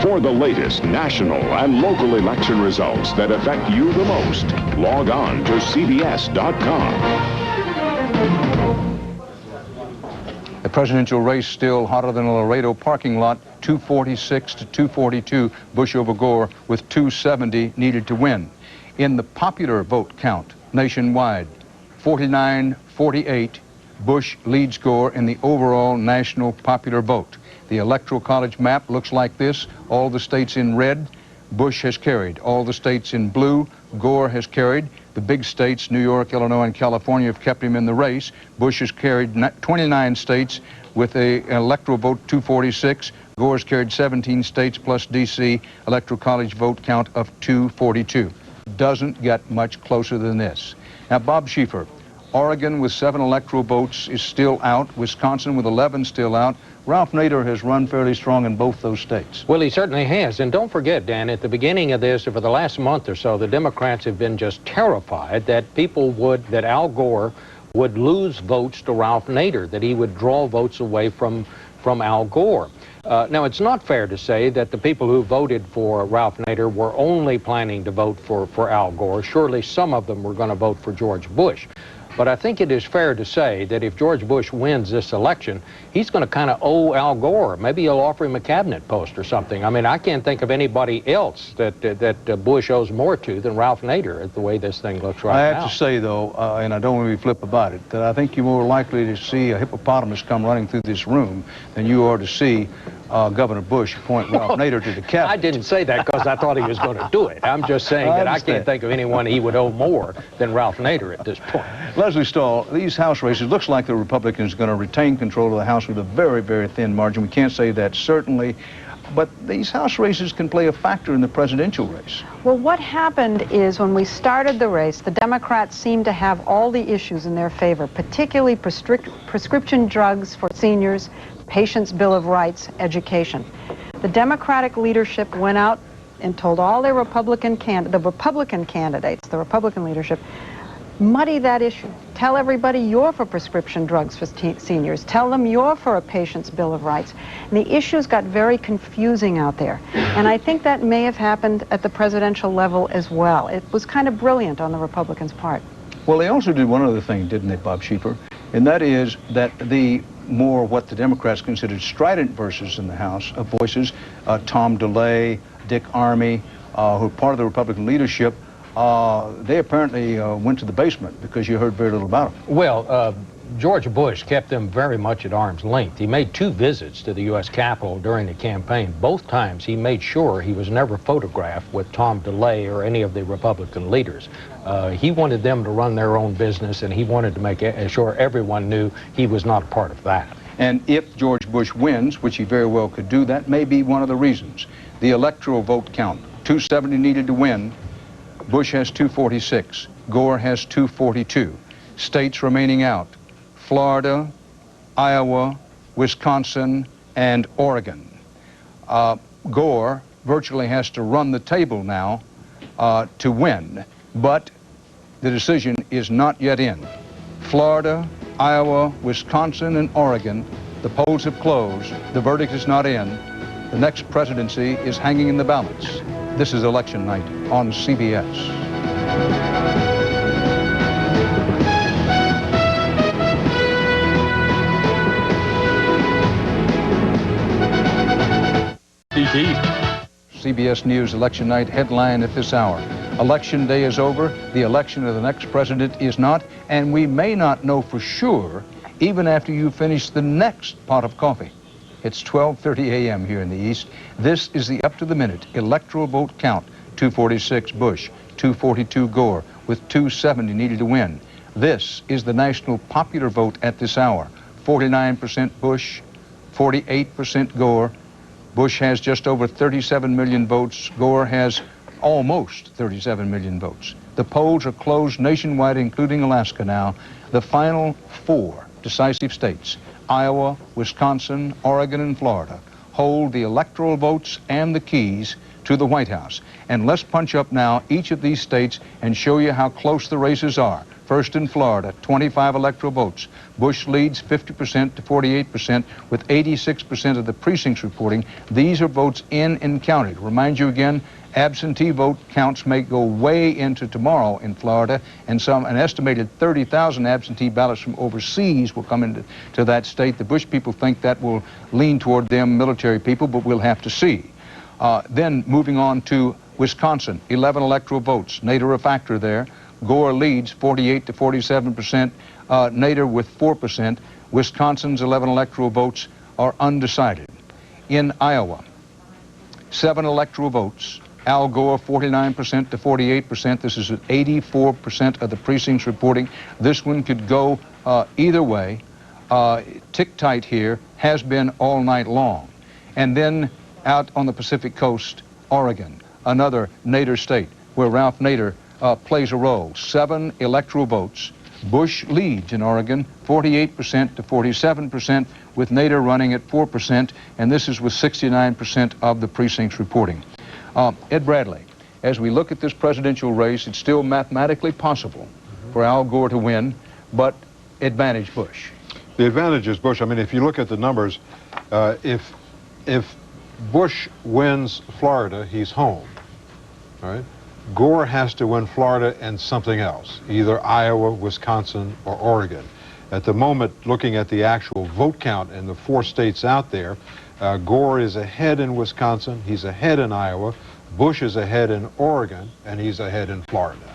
For the latest national and local election results that affect you the most, log on to CBS.com. The presidential race still hotter than a Laredo parking lot, 246 to 242, Bush over Gore, with 270 needed to win. In the popular vote count nationwide, 49-48, Bush leads Gore in the overall national popular vote. The Electoral College map looks like this. All the states in red, Bush has carried. All the states in blue, Gore has carried. The big states, New York, Illinois, and California, have kept him in the race. Bush has carried 29 states with an electoral vote 246. Gore's carried 17 states plus D.C. Electoral College vote count of 242. Doesn't get much closer than this. Now, Bob Schieffer, Oregon with 7 electoral votes is still out. Wisconsin with 11 still out. Ralph Nader has run fairly strong in both those states. Well, he certainly has. And don't forget, Dan, at the beginning of this, for the last month or so, the Democrats have been just terrified that that Al Gore would lose votes to Ralph Nader, that he would draw votes away from Al Gore. Now, it's not fair to say that the people who voted for Ralph Nader were only planning to vote for Al Gore. Surely some of them were going to vote for George Bush. But I think it is fair to say that if George Bush wins this election, he's going to kind of owe Al Gore. Maybe he'll offer him a cabinet post or something. I mean, I can't think of anybody else that Bush owes more to than Ralph Nader, the way this thing looks right now. I have to say, though, and I don't want to be flip about it, that I think you're more likely to see a hippopotamus come running through this room than you are to see Governor Bush appoint Ralph Nader to the cabinet. I didn't say that because I thought he was going to do it. I'm just saying that I can't think of anyone he would owe more than Ralph Nader at this point. Leslie Stahl, these House races, looks like the Republicans are going to retain control of the House with a very, very thin margin. We can't say that certainly, but these House races can play a factor in the presidential race. Well, what happened is when we started the race, the Democrats seemed to have all the issues in their favor, particularly prescription drugs for seniors, Patients' Bill of Rights, education. The Democratic leadership went out and told all their Republican candidates, the Republican leadership, muddy that issue. Tell everybody you're for prescription drugs for seniors. Tell them you're for a Patients' Bill of Rights. And the issues got very confusing out there. And I think that may have happened at the presidential level as well. It was kind of brilliant on the Republicans' part. Well, they also did one other thing, didn't they, Bob Schieffer? And that is that the more what the Democrats considered strident voices in the House, Tom DeLay, Dick Armey, who are part of the Republican leadership, they apparently went to the basement because you heard very little about them. Well, George Bush kept them very much at arm's length. He made 2 visits to the U.S. Capitol during the campaign. Both times he made sure he was never photographed with Tom DeLay or any of the Republican leaders. He wanted them to run their own business, and he wanted to make sure everyone knew he was not a part of that. And if George Bush wins, which he very well could do, that may be one of the reasons. The electoral vote count, 270 needed to win. Bush has 246. Gore has 242. States remaining out: Florida, Iowa, Wisconsin, and Oregon. Gore virtually has to run the table now to win, but the decision is not yet in. Florida, Iowa, Wisconsin, and Oregon, the polls have closed. The verdict is not in. The next presidency is hanging in the balance. This is election night on CBS. CBS News Election Night headline at this hour. Election day is over. The election of the next president is not, and we may not know for sure even after you finish the next pot of coffee. It's 12:30 a.m. here in the East. This is the up-to-the-minute electoral vote count. 246 Bush, 242 Gore, with 270 needed to win. This is the national popular vote at this hour. 49% Bush, 48% Gore. Bush has just over 37 million votes. Gore has almost 37 million votes. The polls are closed nationwide, including Alaska now. The final 4 decisive states, Iowa, Wisconsin, Oregon, and Florida, hold the electoral votes and the keys to the White House. And let's punch up now each of these states and show you how close the races are. First in Florida, 25 electoral votes. Bush leads 50% to 48% with 86% of the precincts reporting. These are votes in and counted. Remind you again, absentee vote counts may go way into tomorrow in Florida, and an estimated 30,000 absentee ballots from overseas will come into that state. The Bush people think that will lean toward them military people, but we'll have to see. Then moving on to Wisconsin, 11 electoral votes. Nader a factor there. Gore leads 48 to 47%, Nader with 4%. Wisconsin's 11 electoral votes are undecided. In Iowa, 7 electoral votes. Al Gore 49% to 48%. This is at 84% of the precincts reporting. This one could go either way. Tick tight here, has been all night long. And then out on the Pacific Coast, Oregon, another Nader state where Ralph Nader plays a role. 7 electoral votes. Bush leads in Oregon 48% to 47%, with Nader running at 4%, and this is with 69% of the precincts reporting. Ed Bradley, as we look at this presidential race, it's still mathematically possible for Al Gore to win, but advantage Bush. The advantage is Bush. I mean, if you look at the numbers, if Bush wins Florida, he's home, right? Gore has to win Florida and something else, either Iowa, Wisconsin, or Oregon. At the moment, looking at the actual vote count in the 4 states out there, Gore is ahead in Wisconsin, he's ahead in Iowa, Bush is ahead in Oregon, and he's ahead in Florida.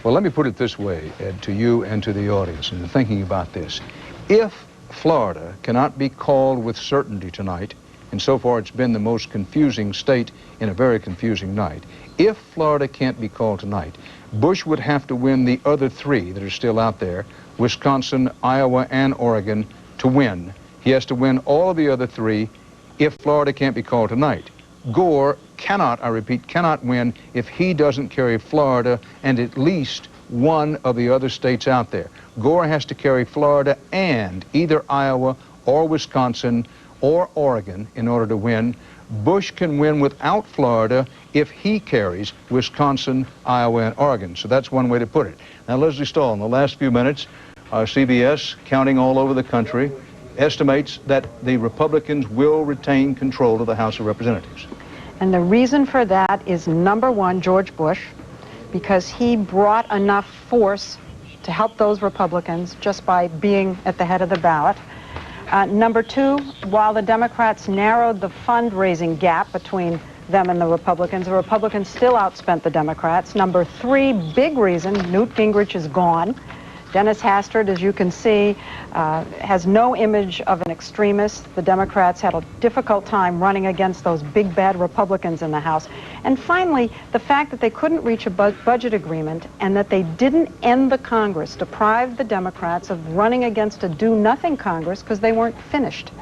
Well, let me put it this way, Ed, to you and to the audience, and thinking about this. If Florida cannot be called with certainty tonight, and so far it's been the most confusing state in a very confusing night, if Florida can't be called tonight, Bush would have to win the other 3 that are still out there, Wisconsin, Iowa, and Oregon, to win. He has to win all of the other 3 if Florida can't be called tonight. Gore cannot, I repeat, cannot win if he doesn't carry Florida and at least one of the other states out there. Gore has to carry Florida and either Iowa or Wisconsin or Oregon in order to win. Bush can win without Florida if he carries Wisconsin, Iowa, and Oregon. So that's one way to put it. Now, Leslie Stahl, in the last few minutes, CBS, counting all over the country, estimates that the Republicans will retain control of the House of Representatives. And the reason for that is, number one, George Bush, because he brought enough force to help those Republicans just by being at the head of the ballot. Number 2, while the Democrats narrowed the fundraising gap between them and the Republicans still outspent the Democrats. Number 3, big reason, Newt Gingrich is gone. Dennis Hastert, as you can see, has no image of an extremist. The Democrats had a difficult time running against those big bad Republicans in the House. And finally, the fact that they couldn't reach a budget agreement and that they didn't end the Congress deprived the Democrats of running against a do-nothing Congress because they weren't finished.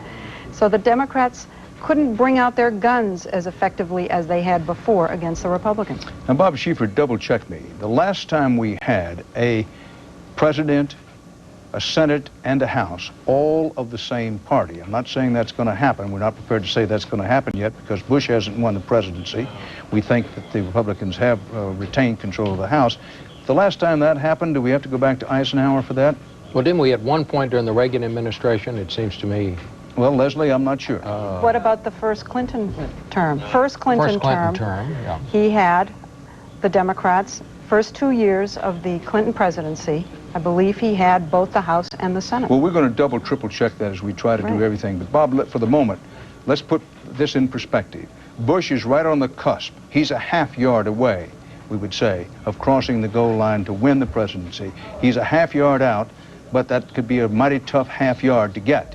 So the Democrats couldn't bring out their guns as effectively as they had before against the Republicans. Now, Bob Schieffer, double-check me. The last time we had a president, a Senate, and a House, all of the same party. I'm not saying that's going to happen. We're not prepared to say that's going to happen yet because Bush hasn't won the presidency. We think that the Republicans have retained control of the House. The last time that happened, do we have to go back to Eisenhower for that? Well, didn't we at one point during the Reagan administration, it seems to me? Well, Leslie, I'm not sure. What about the first Clinton term? First Clinton term, yeah. He had the Democrats, first 2 years of the Clinton presidency, I believe he had both the House and the Senate. Well, we're going to double, triple check that as we try to do everything. But Bob, for the moment, let's put this in perspective. Bush is right on the cusp. He's a half yard away, we would say, of crossing the goal line to win the presidency. He's a half yard out, but that could be a mighty tough half yard to get.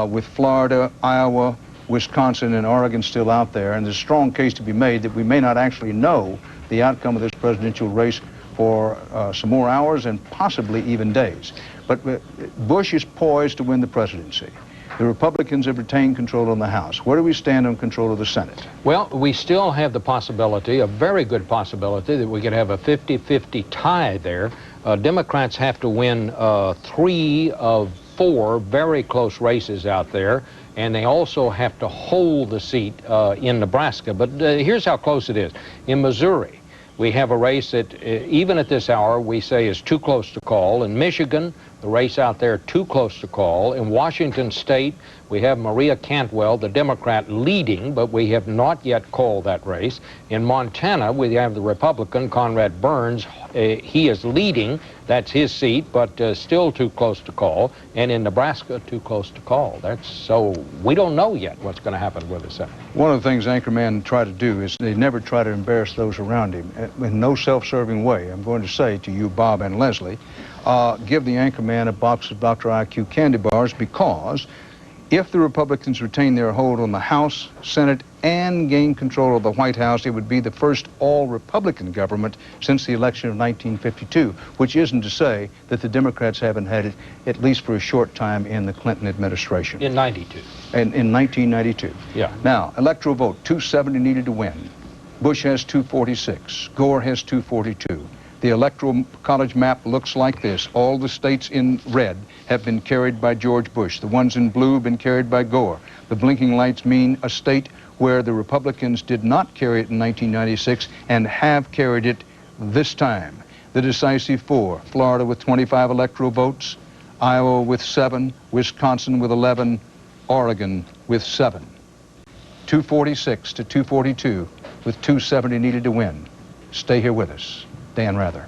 With Florida, Iowa, Wisconsin, and Oregon still out there, and there's a strong case to be made that we may not actually know the outcome of this presidential race for some more hours and possibly even days. But Bush is poised to win the presidency. The Republicans have retained control of the House. Where do we stand on control of the Senate? Well, we still have the possibility, a very good possibility, that we could have a 50-50 tie there. Democrats have to win 3 of 4 very close races out there, and they also have to hold the seat in Nebraska. But here's how close it is. In Missouri, we have a race that, even at this hour, we say is too close to call. In Michigan, the race out there, too close to call. In Washington State, we have Maria Cantwell, the Democrat, leading, but we have not yet called that race. In Montana, we have the Republican, Conrad Burns. He is leading. That's his seat, but still too close to call. And in Nebraska, too close to call. So we don't know yet what's going to happen with the Senate. One of the things Anchorman try to do is they never try to embarrass those around him. In no self-serving way, I'm going to say to you, Bob and Leslie, give the Anchorman a box of Dr. IQ candy bars, because if the Republicans retain their hold on the House, Senate, and gain control of the White House, it would be the first all-Republican government since the election of 1952, which isn't to say that the Democrats haven't had it, at least for a short time, in the Clinton administration. In 92. And in 1992. Yeah. Now, electoral vote, 270 needed to win. Bush has 246. Gore has 242. The electoral college map looks like this. All the states in red have been carried by George Bush. The ones in blue have been carried by Gore. The blinking lights mean a state where the Republicans did not carry it in 1996 and have carried it this time. The decisive 4, Florida with 25 electoral votes, Iowa with 7, Wisconsin with 11, Oregon with 7. 246 to 242 with 270 needed to win. Stay here with us. Dan Rather.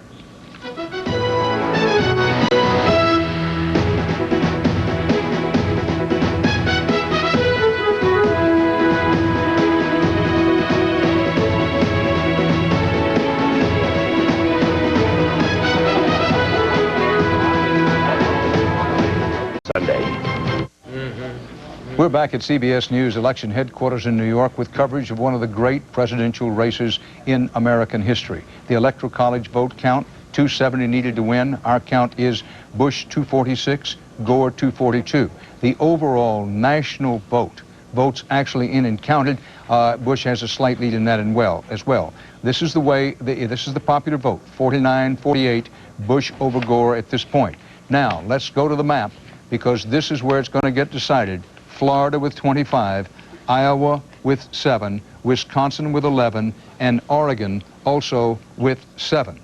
We're back at CBS News election headquarters in New York with coverage of one of the great presidential races in American history. The Electoral College vote count, 270 needed to win. Our count is Bush 246, Gore 242. The overall national votes actually in and counted, Bush has a slight lead in that as well. This is the way, this is the popular vote, 49-48, Bush over Gore at this point. Now, let's go to the map, because this is where it's going to get decided. Florida with 25, Iowa with 7, Wisconsin with 11, and Oregon also with 7.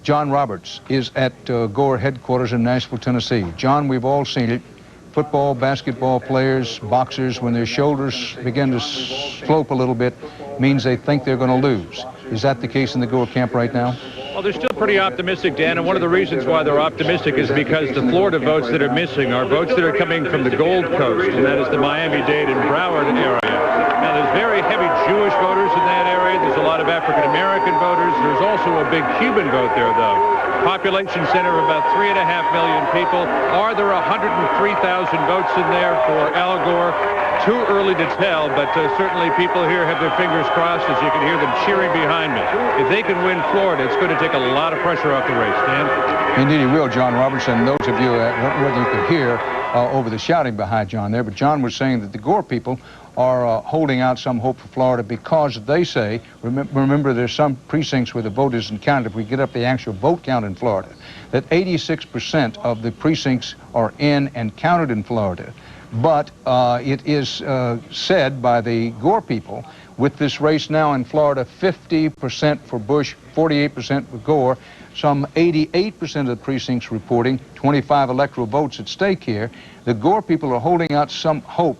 John Roberts is at Gore headquarters in Nashville, Tennessee. John, we've all seen it. Football, basketball players, boxers, when their shoulders begin to slope a little bit, means they think they're going to lose. Is that the case in the Gore camp right now? Well, they're still pretty optimistic, Dan, and one of the reasons why they're optimistic is because the Florida votes that are missing are votes that are coming from the Gold Coast, and that is the Miami-Dade and Broward area. Now, there's very heavy Jewish voters in that area. There's a lot of African-American voters. There's also a big Cuban vote there, though. Population center of about 3.5 million people. Are there 103,000 votes in there for Al Gore? Too early to tell, but certainly people here have their fingers crossed as you can hear them cheering behind me. If they can win Florida, it's going to take a lot of pressure off the race, Dan. Indeed, he will, John Robertson. Those of you, whether you could hear over the shouting behind John there, but John was saying that the Gore people are holding out some hope for Florida because they say, remember there's some precincts where the vote isn't counted. If we get up the actual vote count in Florida, that 86% of the precincts are in and counted in Florida. But it is said by the Gore people, with this race now in Florida, 50% for Bush, 48% for Gore, some 88% of the precincts reporting, 25 electoral votes at stake here. The Gore people are holding out some hope.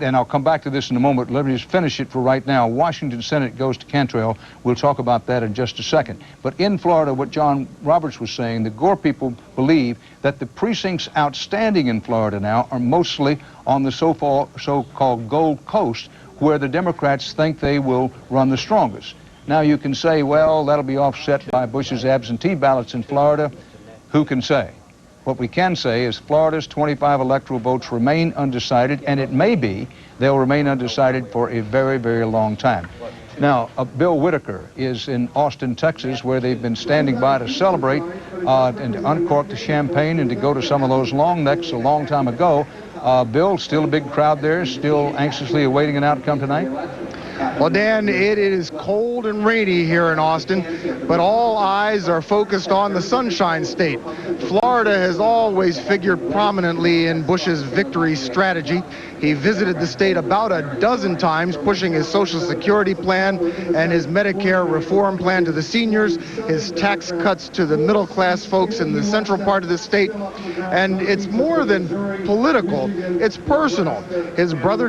And I'll come back to this in a moment. Let me just finish it for right now. Washington Senate goes to Cantrell. We'll talk about that in just a second. But in Florida, what John Roberts was saying, the Gore people believe that the precincts outstanding in Florida now are mostly on the so-called Gold Coast, where the Democrats think they will run the strongest. Now you can say, well, that'll be offset by Bush's absentee ballots in Florida. Who can say? What we can say is Florida's 25 electoral votes remain undecided, and it may be they'll remain undecided for a very, very long time. Now, Bill Whitaker is in Austin, Texas, where they've been standing by to celebrate and to uncork the champagne and to go to some of those long necks a long time ago. Bill, still a big crowd there, still anxiously awaiting an outcome tonight? Well, Dan, it is cold and rainy here in Austin, but all eyes are focused on the Sunshine State. Florida has always figured prominently in Bush's victory strategy. He visited the state about a dozen times, pushing his Social Security plan and his Medicare reform plan to the seniors, his tax cuts to the middle-class folks in the central part of the state. And it's more than political, it's personal. His brother